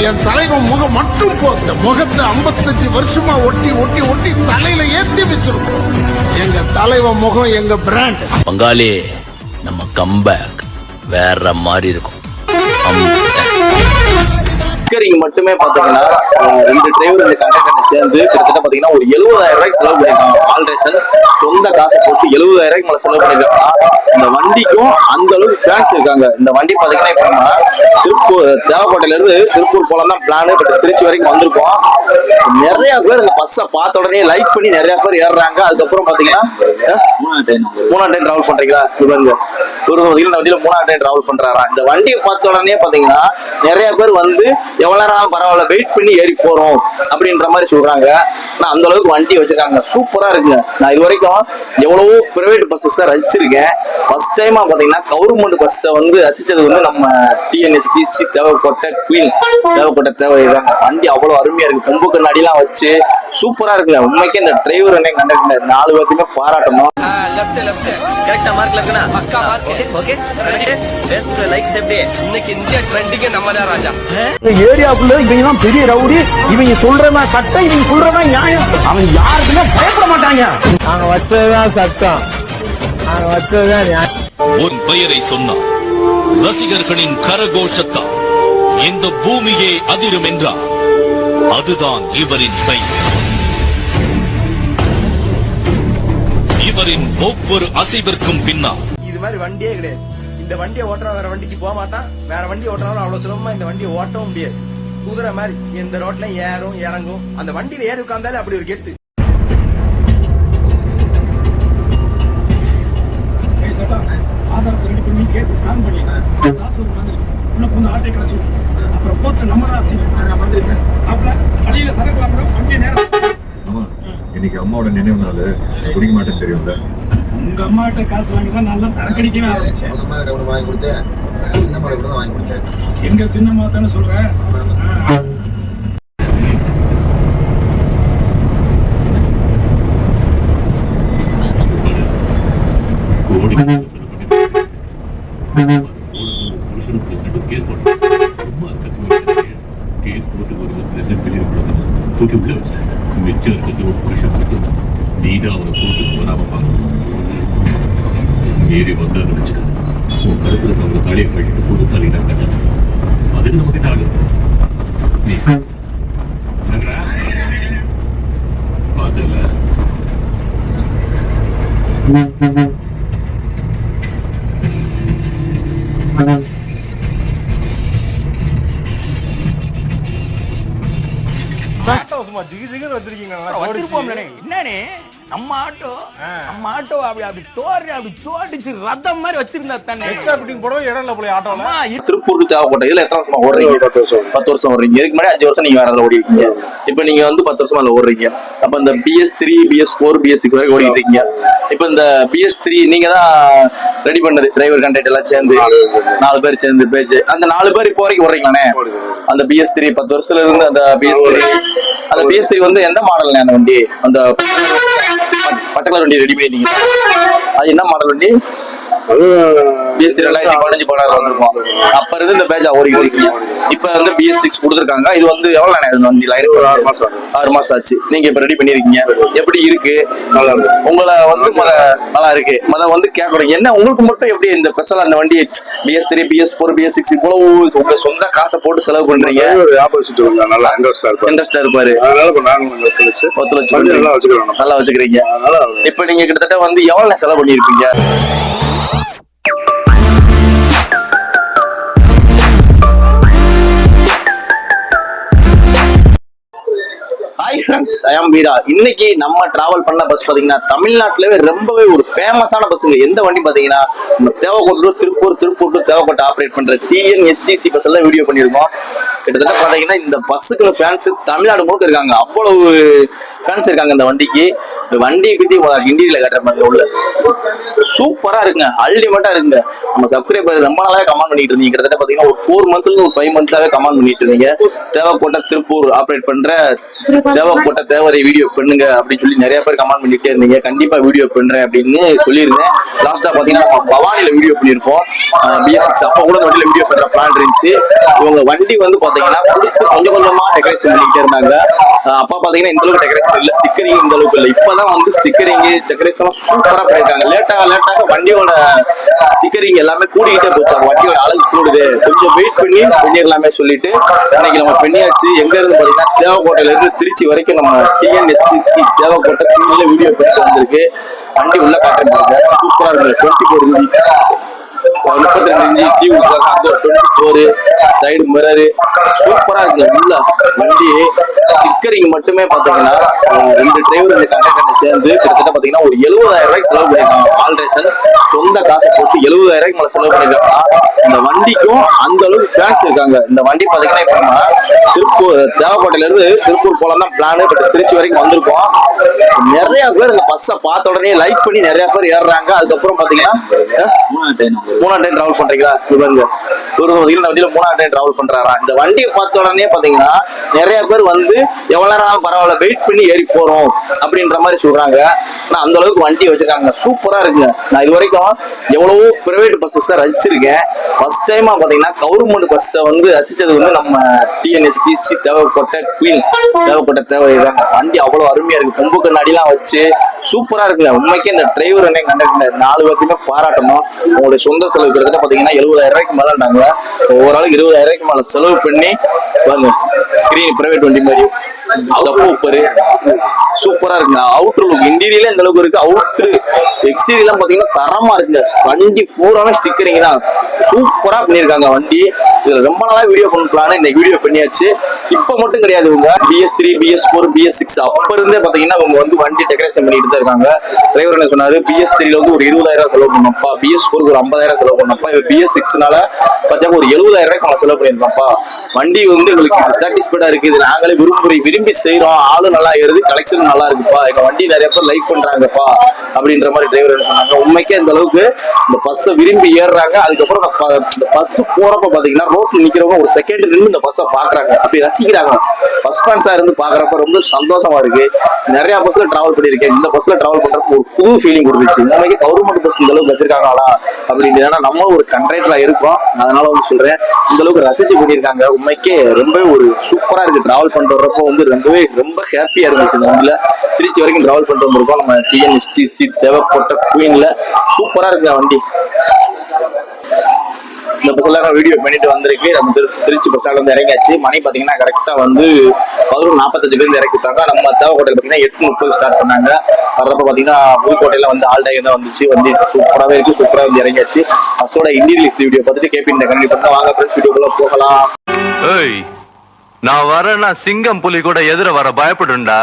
என் தலைவன் முகம் மட்டும் போந்த முகத்தை 55 வருஷமா ஒட்டி ஒட்டி ஒட்டி தலையில ஏத்தி வச்சிருக்கோம். எங்க தலைவன் முகம் எங்க பிராண்ட். பங்காளி, நம்ம கம்பேக் வேற மாதிரி இருக்கும். மட்டுமே பாத்தீங்கன்னா 2 டிரைவர் இந்த கண்டக்டர் சேர்ந்து கிட்டத்தட்ட பாத்தீங்கன்னா ஒரு 70,000 ரூபாய்க்கு செலவு பண்ணிருக்காங்க. ஆல்ரேஷன் சொந்த காசை போட்டு 70,000 ரூபாய்க்கு மேல செலவு பண்ணிருக்காங்க. இந்த வண்டிக்கும் அந்த அளவுக்கு ஃபேன்ஸ் இருக்காங்க. இந்த வண்டி பாத்தீங்கன்னா இப்ப நம்ம திருப்பூர் தேவக்கோட்டையில இருந்து திருப்பூர் போலாம் தான் பிளான். பட் திருச்சி வரைக்கும் வந்திருக்கோம். நிறைய பேர் இந்த பஸ்ஸை பார்த்த உடனே லைக் பண்ணி நிறைய பேர் ஏறுறாங்க. அதுக்கப்புறம் பாத்தீங்கன்னா 3ஆம் டைம் டிராவல் பண்றீங்களா? ஒரு வண்டியில 3ஆம் டைம் டிராவல் பண்றாரா? இந்த வண்டியை பார்த்த உடனே பாத்தீங்கன்னா நிறைய பேர் வந்து எவ்வளவு நேரம் பரவாயில்ல வெயிட் பண்ணி ஏறி போறோம் அப்படின்ற மாதிரி சொல்றாங்க. நான் அந்த அளவுக்கு வண்டி வச்சிருக்காங்க. சூப்பரா இருக்குங்க. நான் இது வரைக்கும் எவ்வளவோ பிரைவேட் பஸ்ஸஸ் ரசிச்சிருக்கேன். ஃபர்ஸ்ட் டைமா பாத்தீங்கன்னா கவர்மெண்ட் பஸ்ஸை வந்து ரசிச்சது வந்து நம்ம டிஎன்எஸ்டிசி தேவைப்பட்ட குயின் தேவைப்பட்ட தேவை இருக்காங்க. வண்டி அவ்வளவு அருமையா இருக்கு. கொம்பு கண்ணாடிலாம் வச்சு சூப்பரா இருக்குங்க. உண்மைக்கே இந்த டிரைவர் என்ன கண்டக்டர் 4 பேருக்குமே பாராட்டணும். கரெக்டா மார்க்ல இருக்கனா? பக்கா mark. Okay best like safety. இன்னைக்கு இந்தியா ட்ரெண்டிங் நம்மள ராஜா. ஏரியாக்குள்ள இவங்க தான் பெரிய ரவுடி. இவங்க சொல்றதா சட்டம், இவங்க சொல்றதா நியாயம். அவங்க யாருக்குமே பயப்பட மாட்டாங்க. நாங்க வச்சதுதான் சட்டம், நாங்க வச்சதுதான் நியாயம். உன் பெயரை சொன்னார் ரசிகர்களின் கரகோஷத்தால் இந்த பூமியே அதிரும் என்றார். அதுதான் இவரின் பெயர். இவரின் ஒவ்வொரு அசைவிற்கும் பின்னால் இது மாதிரி வண்டியே கிடையாது. இந்த வண்டியை ஓட்டுற வேற வண்டிக்கு போக மாட்டான். வேற வண்டி ஓட்டுறவங்க அவ்வளவு சுலபமா இந்த வண்டியை ஓட்டவும் முடியாது. குதிரை மாதிரி எந்த ரோட்ல ஏறும் இறங்கும். அந்த வண்டியில ஏறி உட்கார்ந்தாலே அப்படி ஒரு கெத்து. ஆதாரத்தை ரெடி பண்ணி கேஸ் ஸ்கான் பண்ணிடுறேன். ஆட்டை கிடைச்சி அப்புறம் போட்டு நம்ம ராசி நான் வந்திருக்கேன். அப்புறம் அடியில சரக்கு அப்புறம் வண்டியை நேரம். இன்னைக்கு அம்மாவோட நினைவு நாள். குடிக்க மாட்டேன்னு தெரியும்ல. உங்க அம்மாட்ட காசு வாங்கி தான் நல்லா சரக்கு அடிக்கவே ஆரம்பிச்சேன். வாங்கி கொடுத்தேன். சின்னம்மா கூட தான் வாங்கி கொடுத்தேன். எங்க சின்னம்மா தானே சொல்றேன். தூக்கி உள்ள வச்சிட்டேன். மிச்சம் இருக்கிறது ஒரு புருஷன் மட்டும். நீதான் அவனை கூட்டு வராம பார்க்கணும். மீறி வந்து அதை வச்சு உன் கருத்துல அவங்க தாலியை கழிட்டு புது தாலி நான் கட்டணும். அதுக்கு நம்ம கிட்ட ஆகுது. நீ பார்த்தல என்னனே நம்ம ஆட்டோ அப்படி சோடிச்சு ரத்தம் மாதிரி வச்சிருந்தா தானே. திருப்பூர் தேவைப்பட்ட இதுல எத்தனை வருஷமா ஓடுறீங்க? 10 வருஷம் ஓடுறீங்க. இதுக்கு முன்னாடி 5 வருஷம் நீங்க வேற ஓடி இருக்கீங்க. இப்ப நீங்க வந்து 10 வருஷமா அதுல ஓடுறீங்க. அப்ப இந்த BS3 BS4 BS6 வரைக்கும் ஓடிட்டு இருக்கீங்க. இப்ப இந்த BS3 நீங்க தான் ரெடி பண்ணது. டிரைவர் கண்டக்டர் எல்லாம் சேர்ந்து 4 பேர் சேர்ந்து பேச்சு அந்த 4 பேர் இப்போ வரைக்கும் ஓடுறீங்களானே? அந்த BS3 10 வருஷத்துல இருந்து அந்த BS3 வந்து எந்த மாடல் அந்த வண்டி? அந்த பச்சை கலர் வண்டி ரெடி பண்ணிட்டீங்க. அது என்ன மாடல் வண்டி? BS3 2015 16 வந்திருக்கும். அப்ப இருந்து இந்த பேஜா ஓடிட்டு இருக்கீங்க. இப்ப வந்து BS6 கொடுத்துருக்காங்க. இது வந்து எவ்வளவு நேரம் வண்டியில 6 மாசம் ஆச்சு. நீங்க இப்ப ரெடி பண்ணிருக்கீங்க. எப்படி இருக்கு? உங்களை வந்து நல்லா இருக்கு. மத வந்து கேட்கணும் என்ன உங்களுக்கு மட்டும் எப்படி இந்த ஸ்பெஷல் அந்த வண்டி BS3 BS4 BS6 இவ்வளவு உங்க சொந்த காசை போட்டு செலவு பண்றீங்க? நல்லா இன்ட்ரெஸ்டா இருப்பாரு. நல்லா வச்சுக்கிறீங்க. இப்ப நீங்க கிட்டத்தட்ட வந்து எவ்வளவு செலவு பண்ணிருப்பீங்க? ஹாய் ஃப்ரெண்ட்ஸ், ஐ ஆம் வீரா. இன்னைக்கு நம்ம டிராவல் பண்ண பஸ் பாத்தீங்கன்னா தமிழ்நாட்டிலவே ரொம்பவே ஒரு ஃபேமஸான பஸ்ஸுங்க. எந்த வண்டி பாத்தீங்கன்னா நம்ம தேவக்கோட்டை திருப்பூர் டு தேவக்கோட்டை ஆப்ரேட் பண்ற TNSTC பஸ் எல்லாம் வீடியோ பண்ணியிருக்கோம். கிட்டத்தட்ட பாத்தீங்கன்னா இந்த பஸ்ஸுக்கு ஃபேன்ஸ் தமிழ்நாடு முழுக்க இருக்காங்க. அவ்வளவு ஃபேன்ஸ் இருக்காங்க இந்த வண்டிக்கு. இந்த வண்டியை பத்தி இன்டீரியர்ல காட்டுற மாதிரி உள்ள சூப்பரா இருக்குங்க. அல்டிமேட்டா இருக்குங்க. நம்ம சப்ஸ்கிரைபர் ரொம்ப நாளாவே கமெண்ட் பண்ணிட்டு இருந்தீங்க. கிட்டத்தட்ட பாத்தீங்கன்னா ஒரு 4 மந்த்ல ஒரு 5 மந்த்லாவே கமெண்ட் பண்ணிட்டு இருந்தீங்க. தேவக்கோட்டை திருப்பூர் ஆப்ரேட் பண்ற தேவக்கோட்டை தேவரை வீடியோ பண்ணுங்க அப்படின்னு சொல்லி நிறைய பேர் கமெண்ட் பண்ணிட்டே இருந்தீங்க. கண்டிப்பா வீடியோ பண்றேன் அப்படின்னு சொல்லியிருந்தேன். லாஸ்டா பாத்தீங்கன்னா நம்ம பவானில வீடியோ பண்ணியிருப்போம். BS6 அப்ப கூட வண்டியில வீடியோ பண்ற பிளான் இருந்துச்சு. இவங்க வண்டி வந்து பாத்தீங்கன்னா கொடுத்து கொஞ்ச டெக்கரேஷன் பண்ணிக்கிட்டே இருந்தாங்க. அப்பா பாத்தீங்கன்னா இந்த அளவுக்கு டெக்கரேஷன் இல்ல, ஸ்டிக்கரிங் இந்த அளவுக்கு இல்ல. இப்பதான் வந்து ஸ்டிக்கரிங் டெக்கரேஷன் சூப்பரா பண்ணிருக்காங்க. லேட்டாக வண்டியோட ஸ்டிக்கரிங் எல்லாமே கூடிக்கிட்டே போச்சு. வண்டியோட அழகு கூடுது, கொஞ்சம் வெயிட் பண்ணி பண்ணிடலாமே சொல்லிட்டு இன்னைக்கு நம்ம பண்ணியாச்சு. எங்க இருந்து பாத்தீங்கன்னா தேவக்கோட்டையில இருந்து திருச்சி வரைக்கும் நம்ம TNSTC தேவக்கோட்டை குயின்ல வீடியோ பண்ணிட்டு வந்திருக்கு. வண்டி உள்ள காட்டுறாங்க, சூப்பரா இருக்கு. 24 இன்ச் 32 இன்ச் டிவி கொடுத்தாங்க, அங்க ஒரு 24 சைடு மிரரு சூப்பரா இருக்கு. உள்ள வண்டி ஸ்டிக்கரிங் மட்டுமே பாத்தீங்கன்னா 2 டிரைவர் இந்த கண்டக்டர் சேர்ந்து கிட்டத்தட்ட பாத்தீங்கன்னா ஒரு 70,000 ரூபாய்க்கு செலவு பண்ணிருக்காங்க. ஆல்ட்ரேஷன் சொந்த காசை போட்டு 70,000 ரூபாய்க்கு மேல செலவு பண்ணிருக்காங்க. இந்த வண்டிக்கும் அந்த அளவுக்கு ஃபேன்ஸ் இருக்காங்க. இந்த வண்டி பாத்தீங்கன்னா இப்ப நம்ம திருப்பூர் தேவக்கோட்டையில இருந்து திருப்பூர் போலாம் தான் பிளான். பட் திருச்சி வரைக்கும் வந்திருக்கோம். நிறைய பேர் இந்த பஸ்ஸை பார்த்த உடனே லைக் பண்ணி நிறைய பேர் ஏறுறாங்க. அதுக்கப்புறம் பாத்தீங்கன்னா 3ஆம் டைம் டிராவல் பண்றீங்களா? இவங்க ஒரு வண்டியில 3ஆம் டைம் டிராவல் பண்றாரா? இந்த வண்டியை பார்த்த உடனே பாத்தீங்கன்னா நிறைய பேர் வந்து எவ்வளவு நேரம் பரவாயில்ல வெயிட் பண்ணி ஏறி போறோம் அப்படின்ற மாதிரி சொல்றாங்க. ஆனா அந்த அளவுக்கு வண்டியை வச்சிருக்காங்க, சூப்பரா இருக்குங்க. நான் இது வரைக்கும் எவ்வளவோ பிரைவேட் பஸ்ஸஸ் ரசிச்சிருக்கேன். ஃபர்ஸ்ட் டைமா பாத்தீங்கன்னா கவர்மெண்ட் பஸ்ஸை வந்து ரசிச்சது வந்து நம்ம TNSTC தேவக்கோட்டை குயின் தேவக்கோட்டை தேவைதாங்க. வண்டி அவ்வளவு அருமையா இருக்கு, கொம்பு கண்ணாடிலாம் வச்சு சூப்பரா இருக்குங்க. உண்மைக்கே இந்த டிரைவர் என்ன கண்டக்டர் 4 பேருக்குமே பாராட்டணும். உங்களுடைய சொந்த செலவு கிட்டத்தட்ட பாத்தீங்கன்னா 70,000 ரூபாய்க்கு மேலண்டாங்க. ஒவ்வொரு ஆளுக்கு 20,000 ரூபாய்க்கு மேல செலவு பண்ணி பாருங்க. ஸ்கிரீன் பிரைவேட் வண்டி மாதிரி சப்பூப்பரு சூப்பரா இருக்குங்க. அவுட்டர் லுக் இன்டீரியர்ல இந்த அளவுக்கு இருக்கு. அவுட்டர் எக்ஸ்டீரியர்லாம் பாத்தீங்கன்னா தரமா இருக்குங்க. வண்டி பூரான ஸ்டிக்கரிங் தான், சூப்பரா பண்ணிருக்காங்க. வண்டி இதுல ரொம்ப நாளா வீடியோ பண்ணலான்னு இந்த வீடியோ பண்ணியாச்சு. இப்ப மட்டும் கிடையாது, இவங்க BS3 BS4 BS6 அப்ப இருந்தே பாத்தீங்கன்னா அவங்க வந்து வண்டி டெக்கரேஷன் பண்ணிட்டு தான் இருக்காங்க. டிரைவர் என்ன சொன்னாரு, BS3ல வந்து ஒரு 20,000 செலவு பண்ணப்பா, BS4 ஒரு 50,000 செலவு பண்ணப்பா, இப்ப BS6னால பாத்தீங்கன்னா ஒரு 70,000 ரூபாய்க்கு செலவு பண்ணிருக்காப்பா. வண்டி வந்து எங்களுக்கு சாட்டிஸ்ஃபைடா இருக்கு, இது நாங்களே விரும்பி செய்யறோம். ஆளு நல்லா ஏறுது, கலெக்ஷன் நல்லா இருக்குப்பா, எங்க வண்டி நிறைய பேர் லைக் பண்றாங்கப்பா அப்படின்ற மாதிரி டிரைவர் சொன்னாங்க. உண்மைக்கே இந்த அளவுக்கு இந்த பஸ்ஸை விரும்பி ஏறுறாங்க. அதுக்கப்புறம் இந்த பஸ் போறப்ப பாத்தீங்கன்னா ரோட்ல நிக்கிறவங்க ஒரு செகண்ட் நின்று இந்த பஸ்ஸை பாக்குறாங்க, அப்படி ரசிக்கிறாங்க. பஸ் ஃபேன்ஸா இருந்து பாக்குறப்ப ரொம்ப சந்தோஷமா இருக்கு. நிறைய பஸ்ல டிராவல் பண்ணிருக்கேன், இந்த பஸ்ல டிராவல் பண்றப்ப ஒரு புது ஃபீலிங் கொடுத்துச்சு. உண்மைக்கு கவர்மெண்ட் பஸ் இந்த அளவுக்கு வச்சிருக்காங்களா அப்படின்னு. ஏன்னா நம்மளும் ஒரு கண்ட்ரைட்டரா இருக்கோம், அதனால வந்து சொல்றேன் இந்த அளவுக்கு ரசிச்சு பண்ணிருக்காங்க. உண்மைக்கே ரொம்ப ஒரு சூப்பரா இருக்கு. டிராவல் பண்ணிட்டு வர்றப்போ வந்து ரொம்ப ஹாப்பியா இருந்துச்சு. இந்த வண்டியில திருச்சி வரைக்கும் டிராவல் பண்ணிட்டு வந்திருக்கோம் நம்ம TNSTC தேவக்கோட்டை குயின்ல. சூப்பரா இருக்கு வண்டி. இந்த பஸ்ல வீடியோ பண்ணிட்டு வந்திருக்கு. நம்ம திருச்சி பஸ் ஸ்டாண்ட்ல இருந்து இறங்கியாச்சு. மணி பாத்தீங்கன்னா கரெக்டா வந்து 11:45 இறக்கிட்டாங்க. நம்ம தேவக்கோட்டையில பாத்தீங்கன்னா 8:30 ஸ்டார்ட் பண்ணாங்க. வர்றப்ப பாத்தீங்கன்னா புதுக்கோட்டையில வந்து ஆல் டைம் தான் வந்துச்சு. வந்து சூப்பராவே இருக்கு, சூப்பரா வந்து இறங்கியாச்சு. பஸ்ஸோட இன்டீரியர் வீடியோ பார்த்துட்டு கேபின் கண்டிப்பா பண்ண வாங்க ஃப்ரெண்ட்ஸ் வீடியோக்குள்ள போகலாம். நான் வரேன்னா சிங்கம் புலி கூட எதிர வர பயப்படுண்டா.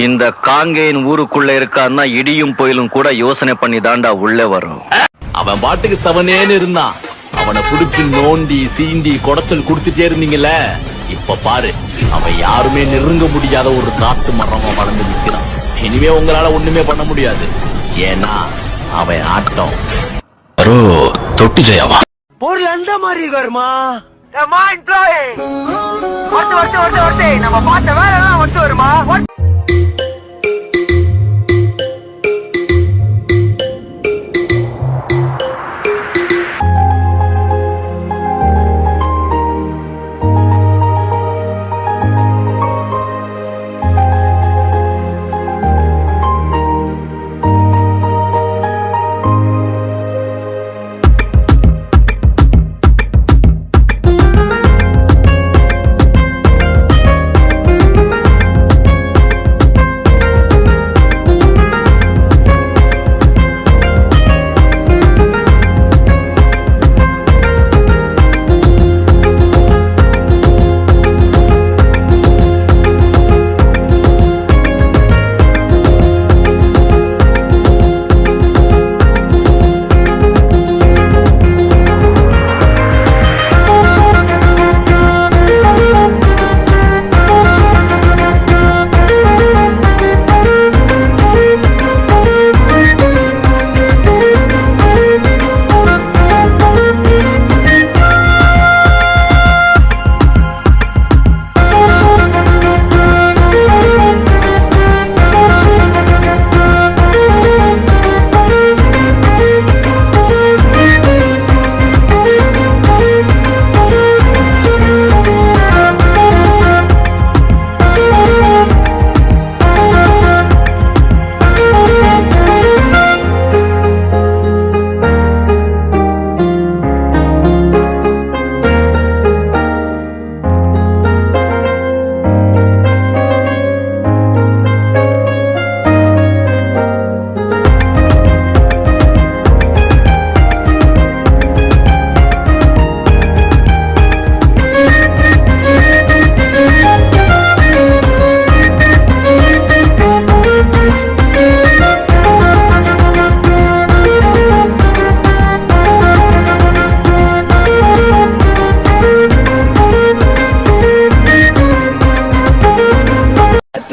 இந்த காங்கேயன் ஊருக்குள்ள இருக்கான்னா இடியும் புயலும் கூட யோசனை பண்ணி தாண்டா உள்ளே வரும். அவன் பாட்டுக்கு செவனேன்னு இருந்தான். அவனை புடிச்சு நோண்டி சீண்டி குடைச்சல் கொடுத்துட்டே இருந்தீங்கல்ல, இப்ப பாரு அவன் யாருமே நெருங்க முடியாத ஒரு காட்டு மரமா வளர்ந்து நிக்கிறான். இனிமே உங்களால ஒண்ணுமே பண்ண முடியாது, ஏன்னா அவன் ஆட்டம் தொட்டு ஜெயவா பொருள் அந்த மாதிரி இருக்காருமா. நம்ம பார்த்த வேலை எல்லாம் வருமா.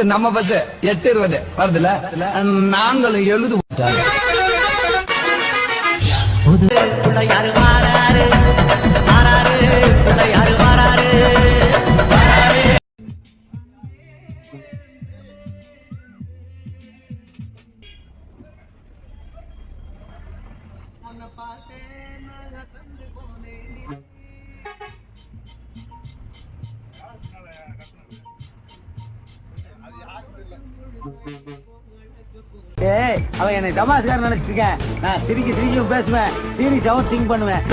அடுத்து நம்ம பஸ் 8:20 வருதுல, நாங்களும் எழுது அவன் என்னை தமாஸ்காரன் நினைச்சிருக்கேன். நான் சிரிக்க பேசுவேன், சீரியஸாவும் திங்க் பண்ணுவேன்.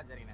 சரிண்ணே.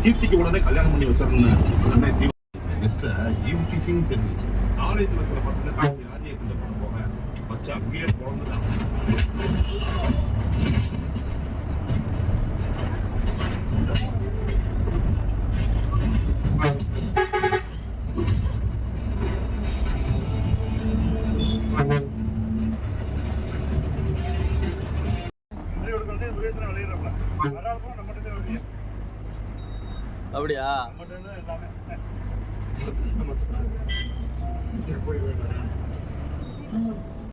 கீர்த்திக்கு உடனே கல்யாணம் பண்ணி வச்சிடணும் காலேஜ்ல சில பசங்க ராஜியை கொண்டு போக வச்சு அங்கேயே பிறந்துதான் அப்படியா?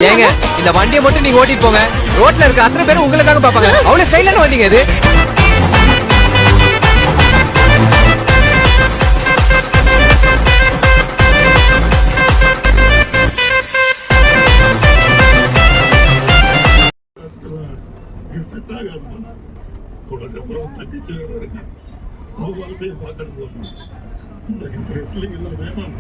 ஏங்க இந்த வண்டியை மட்டும் நீங்க ஓட்டிட்டு போங்க, ரோட்ல இருக்க அத்தனை பேரும் உங்களை தாங்க பாப்பாங்க. அவ்வளவு ஸ்டைலான வண்டிங்க இது. முகத்தையும் பார்க்கணும். உனக்கு இந்த ரெஸ்லிங் எல்லாம் வேணாம்.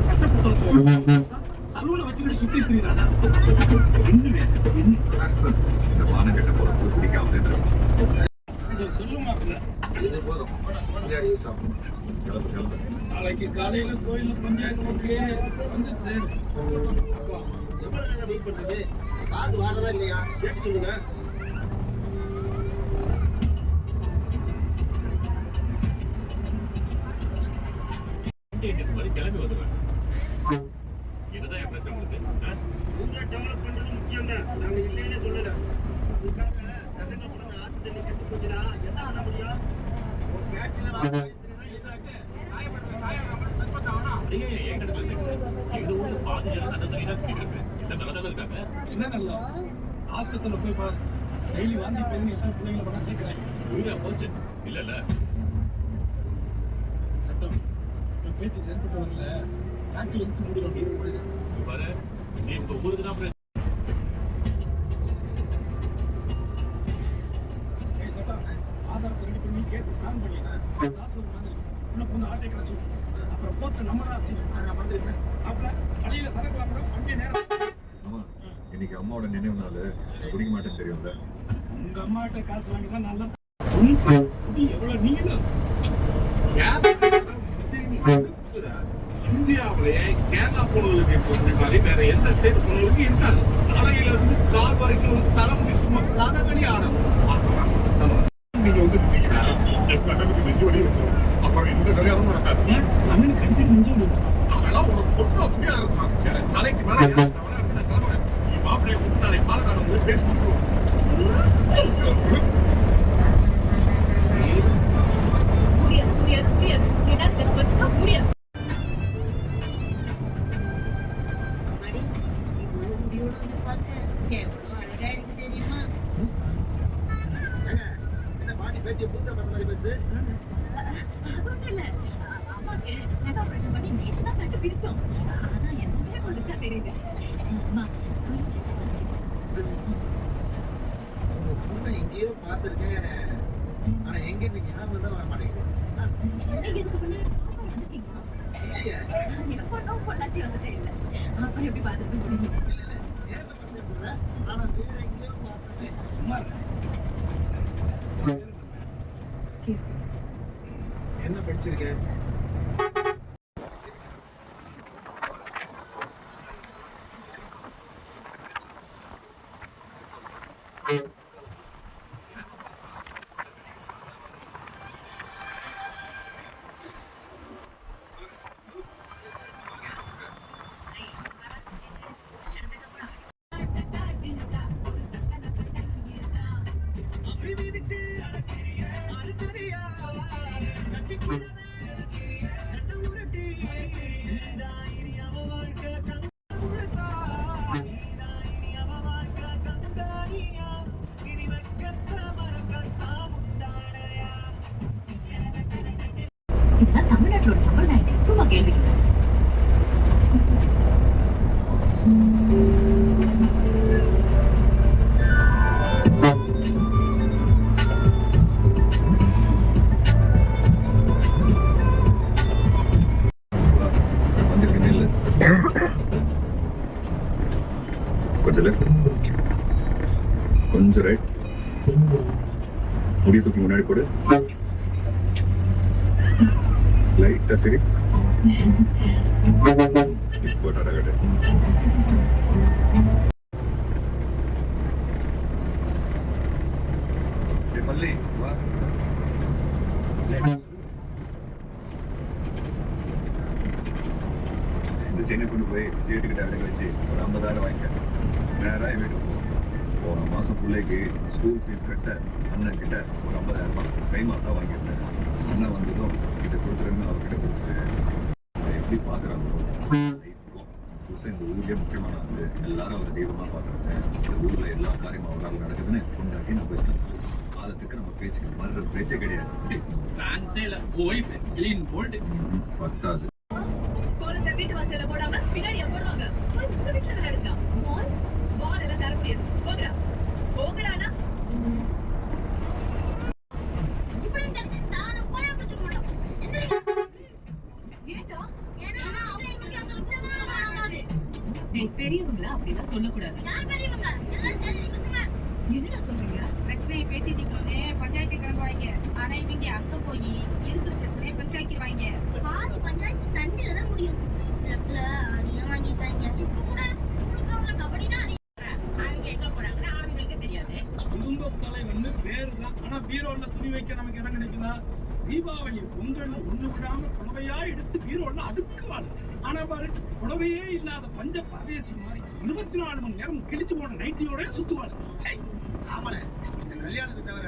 சட்ட புத்தகத்தை சலூனை வச்சுக்கிட்டு சுத்தி திரியிறானா? சொல்லுமா நாளைக்கு காலையில கோயில்ல பஞ்சாயத்து ஓகே வந்து சேரு. காசு வாங்கலாம் இல்லையா கேட்டு சொல்லுங்க. கிளம்பி வந்துடுவேன். என்னதான் என் பிரச்சனை உங்களுக்கு? ஊரை டெவலப் பண்றது முக்கியம் தான். நாங்க இல்லைன்னு சொல்லல. என்ன நல்லா ஆஸ்பத்திரியில போய் பாரு. டெய்லி வாந்தி பேருந்து எத்தனை பிள்ளைங்களை பண்ண சேர்க்கிறாங்க. உயிரா போச்சு இல்ல சட்டம் பேச்சு செயல்பட்டு வரல. நாட்டில் இழுத்து முடியும். பாரு நீ உங்க ஊருக்கு தான் சட்டம் ஆதாரத்தை ரெடி பண்ணி கேஸ் ஸ்ட்ராங் பண்ணிடுங்க. காசு ஒரு மாதிரி உள்ள பொண்ணு ஆட்டை கிடச்சி அப்புறம் கோர்ட்ல நம்ம ராசி நான் வந்துருக்கேன். அப்புறம் வழியில சரக்கு வாங்குறோம் வண்டியை நேரம். இன்னைக்கு அம்மாவோட நினைவு நாள். குடிக்க மாட்டேன்னு தெரியும்ல. உங்க அம்மாட்ட காசு வாங்கி தான் நல்லா எவ்வளவு நீளம் இந்தியாவிலேயே கேரளா பொண்ணுகளுக்கு மாதிரி வேற எந்த ஸ்டேட் பொண்ணுகளுக்கு இருக்காது. தலையில இருந்து கால் வரைக்கும் தலைமுடி சும்மா கனகடி ஆடும். நீங்க வந்து அப்புறம் இந்த கல்யாணம் நடக்காது. அண்ணனு கஞ்சி நெஞ்சு அதெல்லாம் உனக்கு சொல்ற அப்படியா இருக்கும். தலைக்கு மேல மாப்பிள்ளைய கூட்டு நாளைக்கு பாலக்காடு வந்து பேசி முடிச்சுருவோம். எங்கேயோ பார்த்துருக்கேன். ஆனா எங்க நீங்க ஞாபகம் தான் வர மாட்டேங்குது. என்ன படிச்சிருக்கேன்? இதெல்லாம் தமிழ்நாட்டோட சம்பிரதாயம். சும்மா கேள்வி கொஞ்சம் லெஃப்ட், கொஞ்சம் ரைட், முடிய தூக்கி முன்னாடி போடு, லைட்டா சரி, இப்போ நடக்கட்டு. மல்லி வா, இந்த சென்னை கொண்டு போய் சீட்டுக்கிட்ட அடை வச்சு ஒரு 50,000 வாங்கிக்க. நேராக வீட்டுக்கு போ. போன மாசம் பிள்ளைக்கு ஸ்கூல் ஃபீஸ் கட்ட அண்ணன் கிட்ட ஒரு 50,000 ரூபாய் கைமாத்தா வாங்கியிருந்தேன். அண்ணன் வந்ததும் இதை கொடுத்துருன்னு அவர்கிட்ட கொடுத்துட்டு அதை எப்படி பார்க்குறாங்களோ லைஃப்க்கும் புதுசாக இந்த ஊர்லேயே முக்கியமான வந்து எல்லாரும் அவர் தெய்வமாக பார்க்குறாங்க. இந்த ஊரில் எல்லா காரியமும் அவரால் நடக்குதுன்னு கொண்டாடி நம்ம இஷ்டம் காலத்துக்கு நம்ம பேச்சுக்கு மறுற பேச்சே கிடையாது. பத்தாது கோலத்தை வீட்டு வாசல்ல போடாம பின்னாடியே போடுவாங்க. போய் உங்க வீட்டுல விளையாடுங்க. பால் எல்லாம் தர முடியாது. போகடா போகடானா இப்படி தான போய் பிடிச்சு மாட்டோம். ஏண்டா ஏன்னா அவங்க இங்க சொல்லுவாங்க. டேய் பெரியவங்களா அப்படிலாம் சொல்லக்கூடாது. யார் பெரியவங்க? எல்லாம் தெரியுமா? என்னடா சொல்றீங்க? பிரச்சனையை பேசிட்டீங்களே பஞ்சாயத்து கிளம்புவாங்க. ஆனா இவங்க அங்க போய் இருக்கிற பிரச்சனையை பெருசாக்கிடுவாங்க. பாதி பஞ்சாயத்து சண்டையில தான் முடியும். செப்ல அடியா வாங்கிட்டாங்க. கூட கபடி தான் அவங்க எங்க போறாங்கன்னா அவங்களுக்கு தெரியாது. குடும்ப தலைவன்னு பேருதான். ஆனா பீரோல துணி வைக்க நமக்கு இடம் கிடைக்குதா? தீபாவளி பொங்கல் ஒண்ணு விடாம புடவையா எடுத்து பீரோல அடுக்குவாங்க. ஆனா பாரு புடவையே இல்லாத பஞ்ச பரதேசி மாதிரி 24 மணி நேரம் கிழிச்சு போன நைட்டியோட சுத்துவாங்க. ஆமால இந்த கல்யாணத்துக்கு தவிர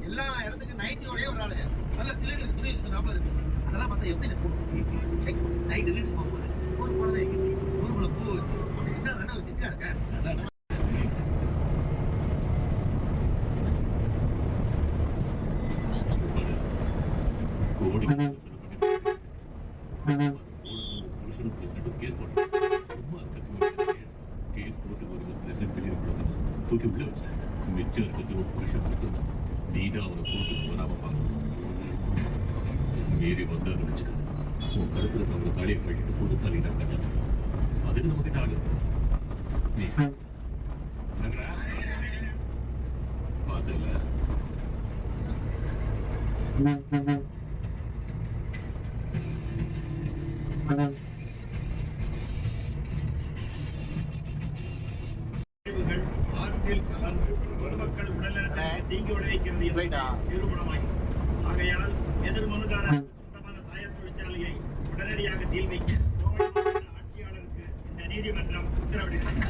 எல்லா இடத்துக்கும் நைட்டியோடய ஒரு ஆளு நல்ல சிலிண்டர் புதிய சுத்தம் இருக்கு. அதெல்லாம் பார்த்தா எப்படி நைட்டு வீட்டுக்கு போகும்போது ஒரு குழந்தை கட்டி ஒரு குழந்தை பூ வச்சு என்ன வேணா ஒரு கிக்கா இருக்க. கோடி கேஸ் போட்டு ஒரு பிரசிடென்ட் வெளியே தூக்கி உள்ள வச்சிட்டேன். மிச்சம் இருக்கிறது ஒரு புருஷன் மட்டும் நீதான் அவரை போட்டு வராம பார்க்கணும். மீறி வந்து அதை வச்சுக்க உன் கருத்துல அவங்க தாலியை கழிட்டு புது தாலி தான் கட்டணும். அதுக்கு நம்ம கிட்ட ஆகுது நீ பார்த்தல ஆற்றில் கலந்து பொதுமக்கள் உடல்நலத்திற்கு தீங்கு விளைவிக்கிறது நிரூபணமாகும். ஆகையால் எதிர் மனுதாரர் சொந்தமான சாயத் தொழிற்சாலையை உடனடியாக சீல் வைக்க ஆட்சியாளருக்கு இந்த நீதிமன்றம் உத்தரவிடுகிறது.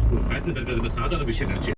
ஒரு ஃபேக்டரி தடுக்கிறது சாதாரண விஷயம் நினைச்சு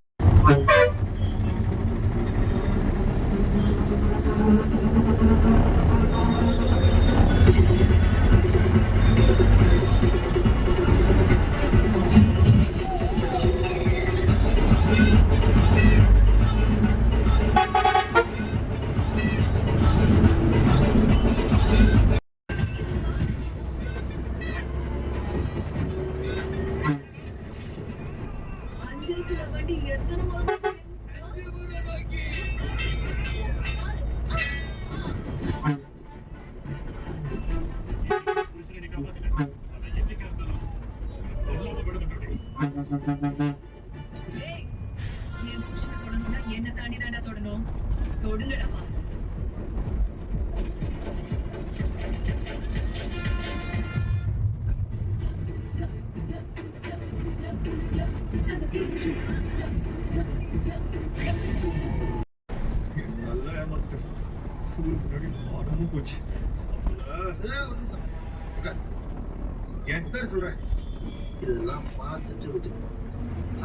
வண்டி எத்தனை என்ன தாண்டி தாண்டா தொடணும். தொடுங்கடா. நல்ல ஏமாத்து ஊருக்கு முன்னாடி மாடமும் போச்சு. என் பேர் சொல்றேன். இதெல்லாம் பார்த்துட்டு விட்டு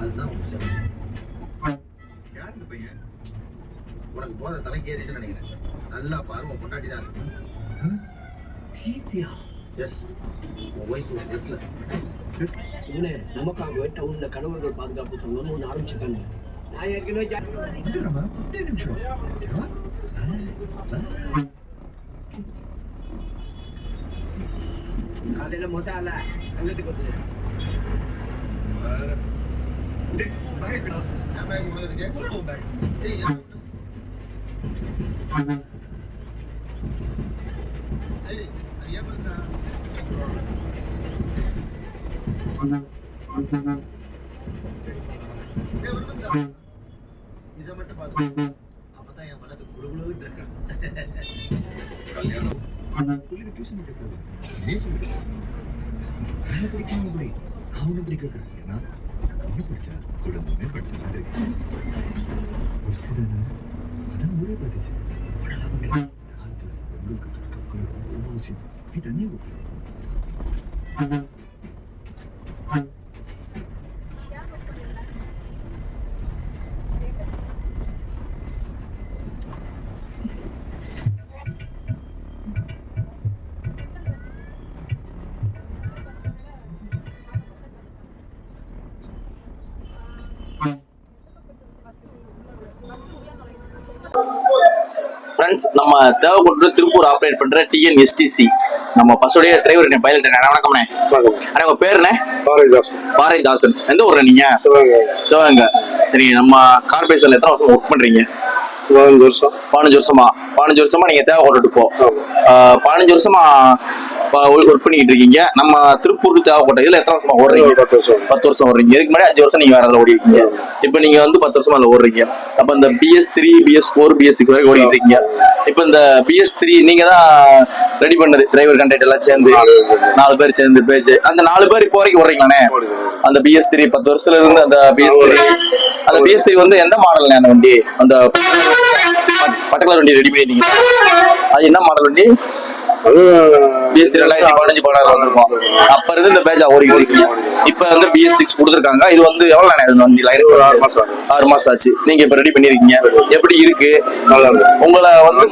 அதுதான் உங்க சேவை. யார் இந்த பையன்? உனக்கு போத தலைக்கேறிச்சுன்னு நினைக்கிறேன். நல்லா பாருங்க பொண்டாட்டி தான் இருக்கு. கீர்த்தியா? எஸ் உன் ஒய்ஃப் எஸ்ல இவனே நமக்காக டவுன்ல கணவர்கள் பாதுகாப்பு சொல்லணும்னு ஒன்று ஆரம்பிச்சிருக்காங்க. நான் ஏற்கனவே 10 நிமிஷம் காலையில மொட்டை அல்ல அங்கத்துக்கு வந்து இதை மட்டும் பார்த்து அப்பதான் என் மனசு குழுகுழுன்னு இருக்கேன். கல்யாணம் புள்ளிக்கு டியூஷன் எடுக்கிறது நீ சொல்லு நான் படிக்காம அப்படி அவனு அப்படி கேட்கறேன் ஏன்னா அவனு படிச்சா குடும்பமே படிச்ச மாதிரி தானே அதான் ஊரே பார்த்துச்சு உடனே இந்த காலத்துல பெண்களுக்கு கற்கணும் ரொம்ப அவசியம் நீ தண்ணியை கொடுக்குற ஃப்ரெண்ட்ஸ், நம்ம தேவைப்பட்டு திருப்பூர் ஆப்ரேட் பண்ற டிஎன்எஸ்டிசி நம்ம பஸ்ஸோடைய டிரைவர் பைலட் வணக்கம்ண்ணே. அண்ணா உங்க பேருண்ணே? பாரதிதாசன். எந்த ஊர்ல நீங்க? சிவகங்கை. சரி, நம்ம கார்பரேஷன்ல எத்தனை வருஷம் ஒர்க் பண்றீங்க? 15 வருஷமா. 15 வருஷமா நீங்க தேவைப்பட்டு போ 15 வருஷமா ஒர்க் பண்ணிட்டு இருக்கீங்க. நம்ம திருப்பூருக்கு தேவைப்பட்ட இதுல எத்தனை வருஷமா ஓடுறீங்க? 10 வருஷம் ஓடுறீங்க. இதுக்கு முன்னாடி 5 வருஷம் நீங்க வேற ஓடி இருக்கீங்க. இப்ப நீங்க வந்து 10 வருஷமா அதுல ஓடுறீங்க. அப்ப இந்த BS3, BS4, BS6 வரைக்கும் ஓடிட்டு இருக்கீங்க. இப்ப இந்த BS3 நீங்க தான் ரெடி பண்ணது, டிரைவர் கண்டக்டர் எல்லாம் சேர்ந்து 4 பேர் சேர்ந்து பேச்சு. அந்த 4 பேர் இப்போ வரைக்கும் ஓடுறீங்களானே? அந்த BS3 10 வருஷத்துல இருந்து அந்த BS3 வந்து எந்த மாடல் அந்த வண்டி? அந்த பட்டக்கலர் வண்டி ரெடி பண்ணிட்டீங்க. அது என்ன மாடல் வண்டி? BS3 2015 16 வந்திருக்கும். அப்ப இருந்து இந்த பேஜா ஓடிக்கிட்டு. இப்ப வந்து BS6 கொடுத்துருக்காங்க. இது வந்து எவ்வளவு நேரம் வண்டி? 6 மாசம் ஆச்சு. நீங்க இப்ப ரெடி பண்ணிருக்கீங்க. எப்படி இருக்கு? உங்களை வந்து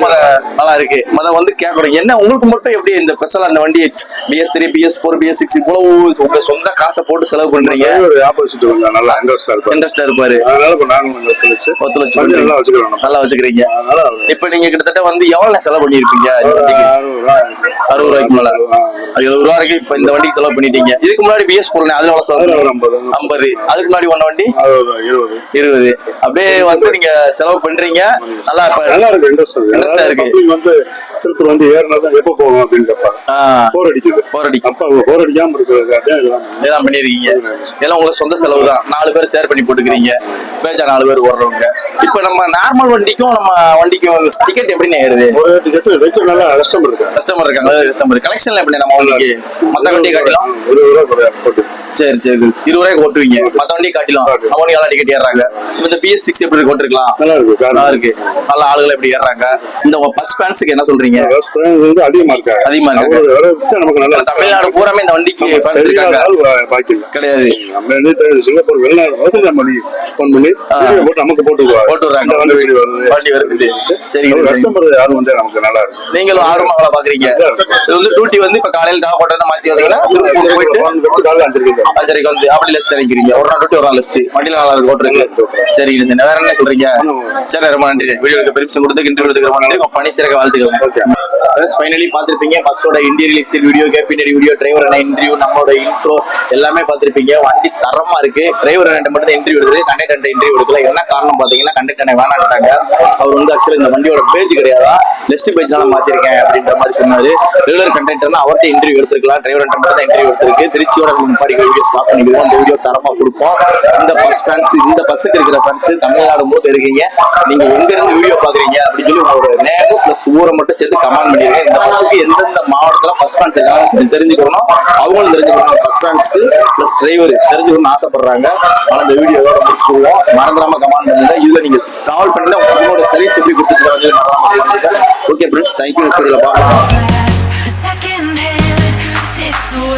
நல்லா இருக்கு. வந்து கேட்கணும் என்ன உங்களுக்கு மட்டும் எப்படி இந்த ஸ்பெஷல் அந்த வண்டி BS3, BS4, BS6 இவ்வளவு உங்க சொந்த காசை போட்டு செலவு பண்றீங்க? நல்லா இன்ட்ரெஸ்டா இருப்பாரு. நல்லா வச்சுக்கிறீங்க. இப்ப நீங்க கிட்டத்தட்ட வந்து எவ்வளவு செலவு பண்ணிருப்பீங்க? 60 ரூபாய்க்கு மேல 70 ரூபா வரைக்கும் இப்ப இந்த வண்டிக்கு செலவு பண்ணிட்டீங்க. இதுக்கு முன்னாடி BS போறேன், அதுல எவ்வளவு செலவு? 50. அதுக்கு முன்னாடி ஒன்ன வண்டி 20. அப்படியே வந்து நீங்க செலவு பண்றீங்க. நல்லா இருக்கு. இன்ட்ரெஸ்டா இருக்கு. வந்து திருப்பூர் வந்து ஏறினதான் எப்ப போகணும் அப்படின்னு கேட்பாங்க. போர் அடிக்கும். அப்ப போர் அடிக்காம இருக்கிறது இதெல்லாம் பண்ணிருக்கீங்க. எல்லாம் உங்க சொந்த செலவு தான். 4 பேர் ஷேர் பண்ணி போட்டுக்கிறீங்க. பேஜா 4 பேர் ஓடுறவங்க. இப்ப நம்ம நார்மல் வண்டிக்கும் நம்ம வண்டிக்கும் டிக்கெட் எப்படி ஏறுது? ஒரு டிக்கெட் நல்லா கஸ்டமர் இருக்காங்க. கஸ்டமர் கலெக்ஷன்ல எப்படி நம்ம வண்டிக்கு மத்த வண்டியை காட்டிலும் 20 ரூபா போட்டு சரி 20 ரூபாய்க்கு ஓட்டுவீங்க. மத்த வண்டியை காட்டிலும் அவங்க நல்லா டிக்கெட் ஏறாங்க. இப்ப இந்த BS6 எப்படி ஓட்டிருக்கலாம்? நல்லா இருக்கு. நல்ல ஆளுகள் எப்படி ஏறாங்க? இந்த பஸ் ஃபேன்ஸுக்கு என்ன சொல்றீங்க? அதிகமா இருக்கு. நமக்கு நல்லா தமிழ்நாடு பூராமே இந்த வண்டிக்கு ஃபேன்ஸ் இருக்காங்க கிடையாது. சிங்கப்பூர் வெளிநாடு நம்ம போன் பண்ணி நமக்கு போட்டு விடுறாங்க. வண்டி வருது. சரி, கஸ்டமர் யாரும் வந்து நமக்கு நல்லா இருக்கு. நீங்களும் ஆர்வமா பாக்குறீங்க. இது வந்து டியூட்டி வந்து இப்ப காலையில டாப் மாத்தி வந்தீங்கன்னா போயிட்டு 5:30 வந்து அப்படி லெஸ்ட் இறங்கிறீங்க. ஒரு நாள் டியூட்டி ஒரு நாள் லெஸ்ட். வண்டியில நல்லா இருக்கு ஓட்டுறதுக்கு. சரி, வேற என்ன சொல்றீங்க? சரி, ரொம்ப நன்றி. வீடியோக்கு பெர்மிஷன் கொடுத்து இன்டர்வியூ எடுத்துக்கிற மாதிரி பணி சிறக்க வாழ்த்துக்கள். ஃபைனலி பாத்திருப்பீங்க பஸ்ஸோட இன்டீரியர் எக்ஸ்டீரியர் வீடியோ, கேபினரி வீடியோ, டிரைவர் இன்டர்வியூ, நம்மளோட இன்ட்ரோ எல்லாமே பாத்திருப்பீங்க. வண்டி தரமா இருக்கு. டிரைவர் மட்டும் இன்டர்வியூ எடுக்குது, கண்டக்டர் இன்டர்வியூ எடுக்கல. என்ன காரணம் பாத்தீங்கன்னா கண்டக்டர் வேணாட்டாங்க. அவர் வந்து ஆக்சுவலி இந்த வண்டியோட பேஜ் கிடையாதா, லெஸ்ட் பேஜ் தான் மாத்திருக்கேன் அப்படின்ற மாதிரி சொன்னாரு. ரெகுலர் கண்டக்டர்னா அவர்கிட்ட இன்டர்வியூ எடுத்துக்கலாம். டிரைவர் மட்டும் தான் இன்டர்வியூ எடுத்திருக்கு. திருச்சியோட முன்னாடி வீடியோ ஸ்டாப் பண்ணிடுவோம். இந்த வீடியோ தரமா கொடுப்போம். இந்த பஸ் ஃபேன்ஸ், இந்த பஸ்ஸுக்கு இருக்கிற ஃபேன்ஸ் தமிழ்நாடு போது இருக்கீங்க. நீங்க எங்க இருந்து வீடியோ பாக்குறீங்க அப்படின்னு சொல்லி ஒரு நேரம் பிளஸ் ஊரை மட்டும் சேர்த்து கமெண்ட் பண்ணிருக்கேன். இந்த பஸ்ஸுக்கு எந்தெந்த மாவட்டத்துல பஸ் ஃபேன்ஸ் இருக்காங்க தெரிஞ்சுக்கணும். அவங்களும் தெரிஞ்சுக்கணும். பஸ் ஃபேன்ஸ் பிளஸ் டிரைவர் தெரிஞ்சுக்கணும்னு ஆசைப்படுறாங்க. ஆனால் இந்த வீடியோவோட முடிச்சுக்குவோம். மறந்துடாம கமெண்ட் பண்ணுங்க. இதுல நீங்க டிராவல் பண்ணல உங்களோட சர்வீஸ் எப்படி கொடுத்துருக்காங்க. Okay friends, thank you. பார்க்கலாம்.